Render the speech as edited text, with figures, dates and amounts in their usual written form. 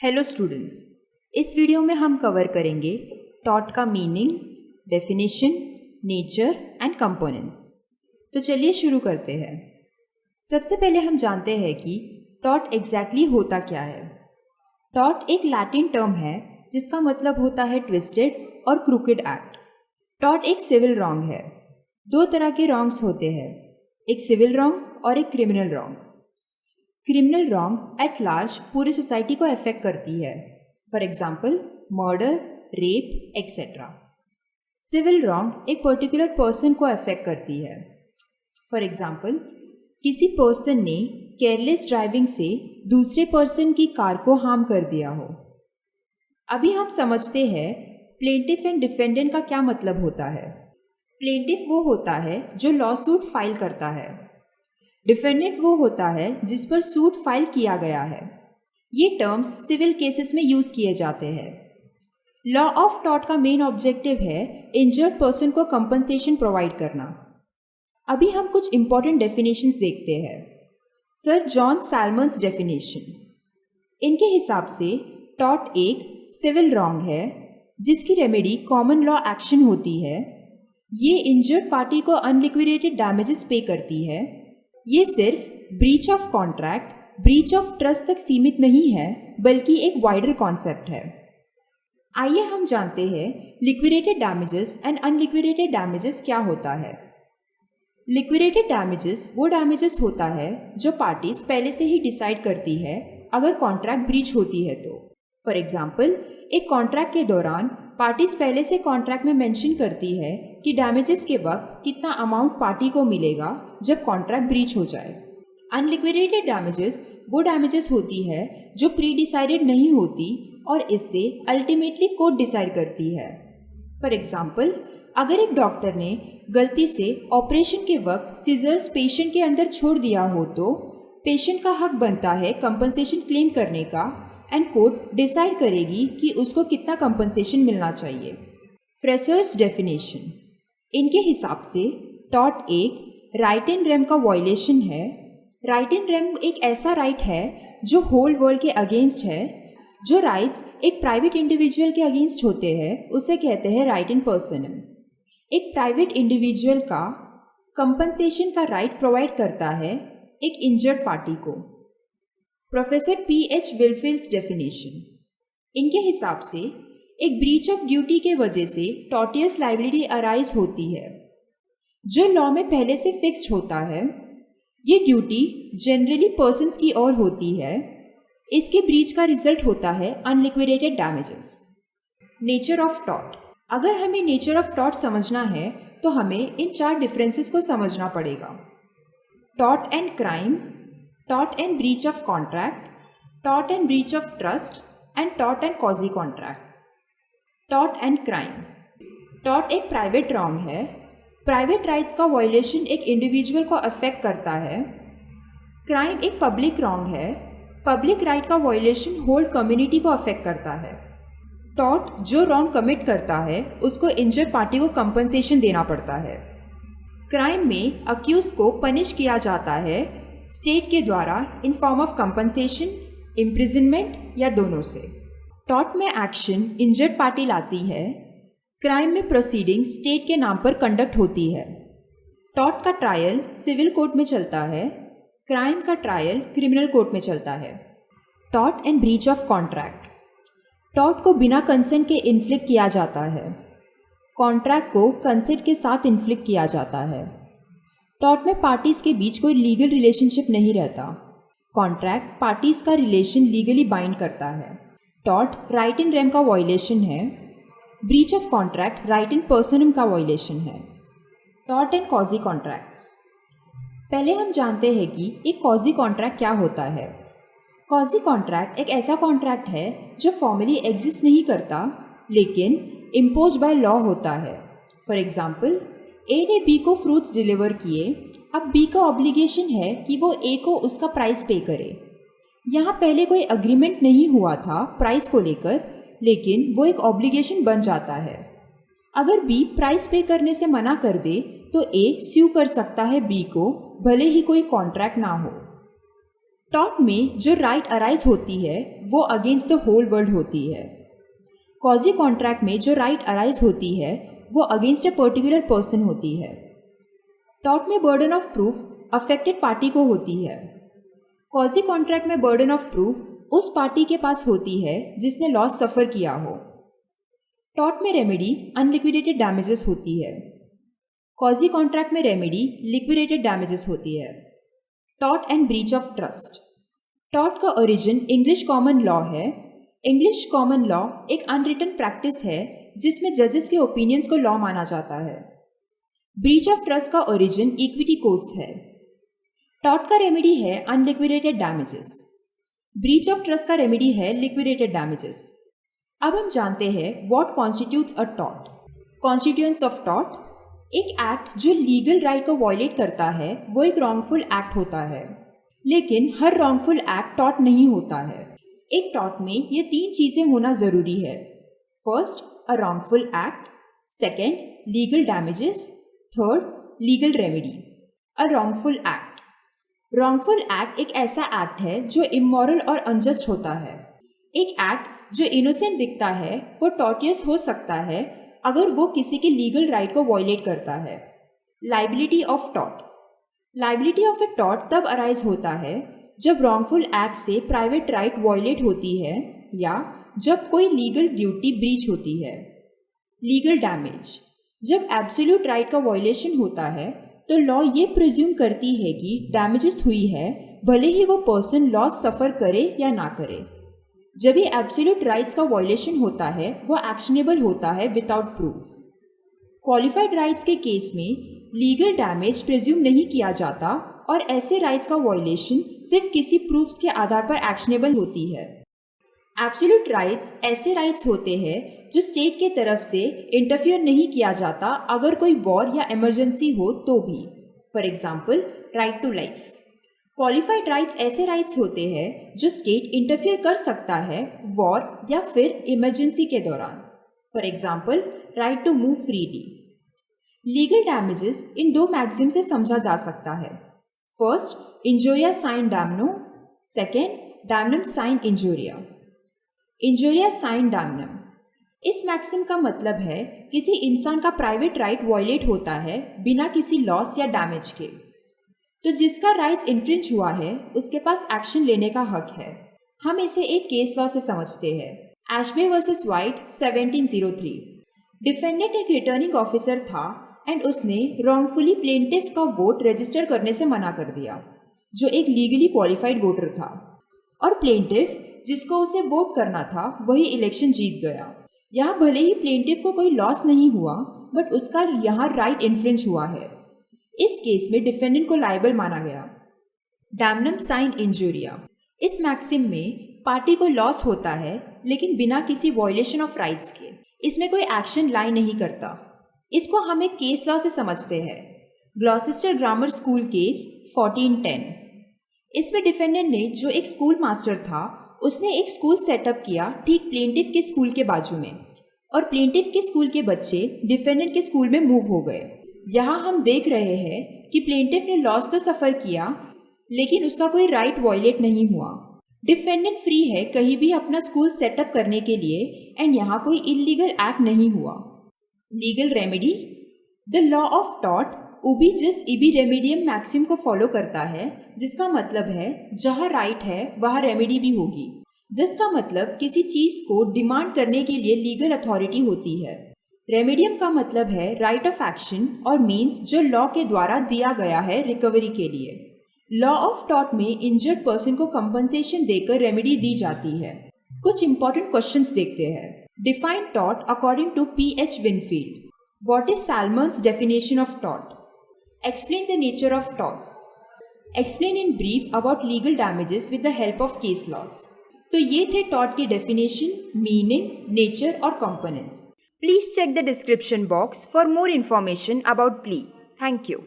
Hello students, इस video में हम कवर करेंगे टॉट का meaning, definition, nature and components. तो चलिए शुरू करते हैं। सबसे पहले हम जानते हैं कि टॉट एग्जैक्टली होता क्या है। टॉट एक लैटिन टर्म है जिसका मतलब होता है ट्विस्टेड और क्रूकेड एक्ट। टॉट एक सिविल रॉन्ग है। दो तरह के रॉन्ग्स होते हैं, एक सिविल रॉन्ग और एक criminal wrong. Criminal wrong at large पूरी सोसाइटी को अफेक्ट करती है, for example murder, rape etcetera. Civil wrong एक पर्टिकुलर पर्सन को अफेक्ट करती है, फॉर एग्जाम्पल किसी पर्सन ने केयरलेस ड्राइविंग से दूसरे पर्सन की कार को हार्म कर दिया हो। अभी हम समझते हैं प्लेंटिफ एंड डिफेंडेंट का क्या मतलब होता है। प्लेंटिफ वो होता है जो लॉ सूट फाइल करता है, डिफेंडेंट वो होता है जिस पर सूट फाइल किया गया है। ये टर्म्स सिविल केसेस में यूज किए जाते हैं। लॉ ऑफ टॉट का मेन ऑब्जेक्टिव है इंजर्ड पर्सन को कंपनसेशन प्रोवाइड करना। अभी हम कुछ इंपॉर्टेंट डेफिनेशंस देखते हैं। सर जॉन सैलमन्स डेफिनेशन, इनके हिसाब से टॉट एक सिविल रॉन्ग है जिसकी रेमेडी कॉमन लॉ एक्शन होती है। ये इंजर्ड पार्टी को अनलिक्विडेटेड डैमेजेस पे करती है। ये सिर्फ breach of contract, breach of trust तक सीमित नहीं है, बल्कि एक वाइडर कॉन्सेप्ट है। आइए हम जानते हैं liquidated damages and unliquidated damages क्या होता है। लिक्विडेटेड डैमेजेस वो डैमेजेस होता है जो पार्टीज पहले से ही डिसाइड करती है अगर कॉन्ट्रैक्ट ब्रीच होती है तो। फॉर एग्जाम्पल एक कॉन्ट्रैक्ट के दौरान पार्टीज पहले से कॉन्ट्रैक्ट में मेंशन करती है कि डैमेजेस के वक्त कितना अमाउंट पार्टी को मिलेगा जब कॉन्ट्रैक्ट ब्रीच हो जाए। अनलिक्विडेटेड डैमेजेस वो डैमेजेस होती है जो प्री डिसाइडेड नहीं होती और इससे अल्टीमेटली कोर्ट डिसाइड करती है। फॉर एग्जाम्पल अगर एक डॉक्टर ने गलती से ऑपरेशन के वक्त सीजर्स पेशेंट के अंदर छोड़ दिया हो तो पेशेंट का हक बनता है कंपनसेशन क्लेम करने का एंड कोर्ट डिसाइड करेगी कि उसको कितना कंपनसेशन मिलना चाहिए। फ्रेसर्स डेफिनेशन, इनके हिसाब से टॉट एक राइट इन रेम का वायलेशन है। राइट इन रेम एक ऐसा राइट है जो होल वर्ल्ड के अगेंस्ट है। जो राइट्स एक प्राइवेट इंडिविजुअल के अगेंस्ट होते हैं उसे कहते हैं राइट इन पर्सनम। एक प्राइवेट इंडिविजुअल का कंपनसेशन का राइट प्रोवाइड करता है एक इंजर्ड पार्टी को। Professor P.H. विलफिल्स डेफिनेशन, इनके हिसाब से एक ब्रीच ऑफ ड्यूटी के वजह से टॉर्टियस लाइबिलिटी अराइज होती है जो लॉ में पहले से फिक्स्ड होता है। ये ड्यूटी जनरली पर्सन्स की ओर होती है। इसके ब्रीच का रिजल्ट होता है unliquidated damages. Nature of taught, अगर हमें नेचर ऑफ टॉट समझना है तो हमें इन चार डिफरेंसेस को समझना पड़ेगा। Taught and crime, taught and breach of contract, taught and breach of trust and taught and कॉजी contract. Taught and crime, taught एक प्राइवेट रॉन्ग है। प्राइवेट राइट्स का वायलेशन एक इंडिविजुअल को अफेक्ट करता है। क्राइम एक पब्लिक रॉन्ग है। Public right का वायलेशन होल कम्युनिटी को अफेक्ट करता है। टॉट जो रॉन्ग कमिट करता है उसको इंजर्ड पार्टी को कंपनसेशन देना पड़ता है। क्राइम में अक्यूज को पनिश किया जाता है स्टेट के द्वारा in form of compensation, imprisonment या दोनों से। टॉट में एक्शन इंजर्ड पार्टी लाती है। क्राइम में प्रोसीडिंग स्टेट के नाम पर कंडक्ट होती है। टॉट का ट्रायल सिविल कोर्ट में चलता है। क्राइम का ट्रायल क्रिमिनल कोर्ट में चलता है। Taught and breach of contract, taught को बिना कंसेंट के इन्फ्लिक्ट किया जाता है। कॉन्ट्रैक्ट को कंसेंट के साथ इन्फ्लिक्ट किया जाता है। टॉट में पार्टीज के बीच कोई लीगल रिलेशनशिप नहीं रहता। कॉन्ट्रैक्ट पार्टीज का रिलेशन लीगली बाइंड करता है। टॉट राइट इन रेम का वायलेशन है। ब्रीच ऑफ कॉन्ट्रैक्ट राइट इन पर्सनम का वायलेशन है। टॉट एंड कॉजी कॉन्ट्रैक्ट्स, पहले हम जानते हैं कि एक कॉजी कॉन्ट्रैक्ट क्या होता है। कॉजी कॉन्ट्रैक्ट एक ऐसा कॉन्ट्रैक्ट है जो फॉर्मली एग्जिस्ट नहीं करता लेकिन इम्पोज बाय लॉ होता है। फॉर एग्जाम्पल ए ने बी को फ्रूट्स डिलीवर किए। अब बी का ऑब्लिगेशन है कि वो ए को उसका प्राइस पे करे। यहाँ पहले कोई अग्रीमेंट नहीं हुआ था प्राइस को लेकर, लेकिन वो एक ऑब्लिगेशन बन जाता है। अगर बी प्राइस पे करने से मना कर दे तो ए स्यू कर सकता है बी को, भले ही कोई कॉन्ट्रैक्ट ना हो। टॉर्ट में जो राइट अराइज होती है वो अगेंस्ट द होल वर्ल्ड होती है। कॉजी कॉन्ट्रैक्ट में जो राइट अराइज होती है वो अगेंस्ट अ पर्टिकुलर पर्सन होती है। टॉर्ट में burden of proof affected party को होती है। कॉजी कॉन्ट्रैक्ट में बर्डन ऑफ प्रूफ उस पार्टी के पास होती है जिसने लॉस सफ़र किया हो। टॉर्ट में रेमेडी अनलिक्विडेटेड डैमेजेस होती है। कॉजी कॉन्ट्रैक्ट में रेमेडी लिक्विडेटेड डैमेजेस होती है। Tort and breach of trust. Tort का ओरिजिन इंग्लिश कॉमन लॉ है। इंग्लिश कॉमन लॉ एक अनरिटन प्रैक्टिस है जिसमें जजेस के ओपिनियंस को लॉ माना जाता है। ब्रीच ऑफ ट्रस्ट का ओरिजिन इक्विटी कोड्स है। टॉर्ट का रेमेडी है unliquidated damages. Breach of trust का रेमेडी है लिक्विडेटेड डैमेजेस। अब हम जानते हैं what constitutes a tort. Constituents of tort, एक एक्ट जो लीगल राइट को वायलेट करता है वो एक रॉन्गफुल एक्ट होता है, लेकिन हर रॉन्गफुल एक्ट टॉर्ट नहीं होता है। एक टॉर्ट में ये 3 चीज़ें होना ज़रूरी है। फर्स्ट, अ wrongful act. Second, legal damages. Third, legal remedy. अ रॉन्गफुल एक्ट। रॉन्गफुल एक्ट एक ऐसा एक्ट है जो इमोरल और अनजस्ट होता है। एक एक्ट जो इनोसेंट दिखता है वो टॉर्टियस हो सकता है अगर वो किसी के लीगल राइट को वायलेट करता है। Liability of tort. Liability of A tort तब अराइज होता है जब रॉन्गफुल एक्ट से प्राइवेट राइट वायलेट होती है या जब कोई लीगल ड्यूटी ब्रीच होती है। लीगल डैमेज, जब एब्सोल्यूट राइट का वायलेशन होता है तो लॉ ये प्रिज्यूम करती है कि डैमेजेस हुई है भले ही वो पर्सन लॉस सफ़र करे या ना करे। जब ये एब्सोल्यूट राइट्स का वायलेशन होता है वो एक्शनेबल होता है विदाउट प्रूफ। क्वालिफाइड राइट्स के केस में लीगल डैमेज प्रिज्यूम नहीं किया जाता और ऐसे राइट्स का वायलेशन सिर्फ किसी प्रूफ्स के आधार पर एक्शनेबल होती है। एब्सोल्यूट राइट्स ऐसे राइट्स होते हैं जो स्टेट के तरफ से इंटरफियर नहीं किया जाता अगर कोई वॉर या इमरजेंसी हो तो भी। For example, right to life. Qualified rights ऐसे राइट्स होते हैं जो स्टेट इंटरफियर कर सकता है वॉर या फिर इमरजेंसी के दौरान। For example, right to move freely. Legal damages in 2 maxim से समझा जा सकता है। First, injuria sine damno. Second, damnum sine injuria. Injuria sine damnum, इस मैक्सिम का मतलब है किसी इंसान का प्राइवेट राइट वायलेट होता है बिना किसी लॉस या डैमेज के, तो जिसका राइट्स इन्फ्रिंज हुआ है उसके पास एक्शन लेने का हक है। हम इसे एक केस लॉ से समझते हैं। एशबे वर्सेस वाइट 1703। डिफेंडेंट एक रिटर्निंग ऑफिसर था एंड उसने रॉन्गफुली प्लेंटिफ का वोट रजिस्टर करने से मना कर दिया, जो एक लीगली क्वालिफाइड वोटर था, और प्लेंटिफ जिसको उसे वोट करना था वही इलेक्शन जीत गया। यहाँ भले ही प्लेंटिफ को कोई लॉस नहीं हुआ बट उसका यहाँ राइट इन्फ्रिंज हुआ है। इस केस में डिफेंडेंट को लायबल माना गया। डैमनम साइन इंजूरिया, इस मैक्सिम में पार्टी को लॉस होता है लेकिन बिना किसी वायलेशन ऑफ राइट्स के। इसमें कोई एक्शन लाई नहीं करता। इसको हम एक केस लॉ से समझते हैं। Gloucester grammar school case 1410। इसमें डिफेंडेंट ने, जो एक स्कूल मास्टर था, उसने एक स्कूल सेटअप किया ठीक प्लेंटिफ के स्कूल के बाजू में, और प्लेंटिफ के स्कूल के बच्चे डिफेंडेंट के स्कूल में मूव हो गए। यहाँ हम देख रहे हैं कि प्लेंटिफ ने लॉस तो सफ़र किया लेकिन उसका कोई राइट वायलेट नहीं हुआ। डिफेंडेंट फ्री है कहीं भी अपना स्कूल सेटअप करने के लिए एंड यहाँ कोई इलीगल एक्ट नहीं हुआ। Legal remedy, the law of tort उबी जिस इबी रेमेडियम मैक्सिम को फॉलो करता है, जिसका मतलब है जहाँ राइट है वहाँ रेमेडी भी होगी, जिसका मतलब किसी चीज़ को डिमांड करने के लिए लीगल अथॉरिटी होती है। रेमेडियम का मतलब है राइट ऑफ एक्शन और मीन्स जो लॉ के द्वारा दिया गया है रिकवरी के लिए। लॉ ऑफ टॉर्ट में इंजर्ड पर्सन को कंपनसेशन देकर रेमेडी दी जाती है। कुछ इंपॉर्टेंट क्वेश्चंस देखते हैं। Define tort according to P.H. Winfield. What is Salmon's definition of tort? Explain the nature of torts. Explain in brief about legal damages with the help of case laws. तो ये थे tort की definition, meaning, nature और components. Please check the description box for more information about plea. Thank you.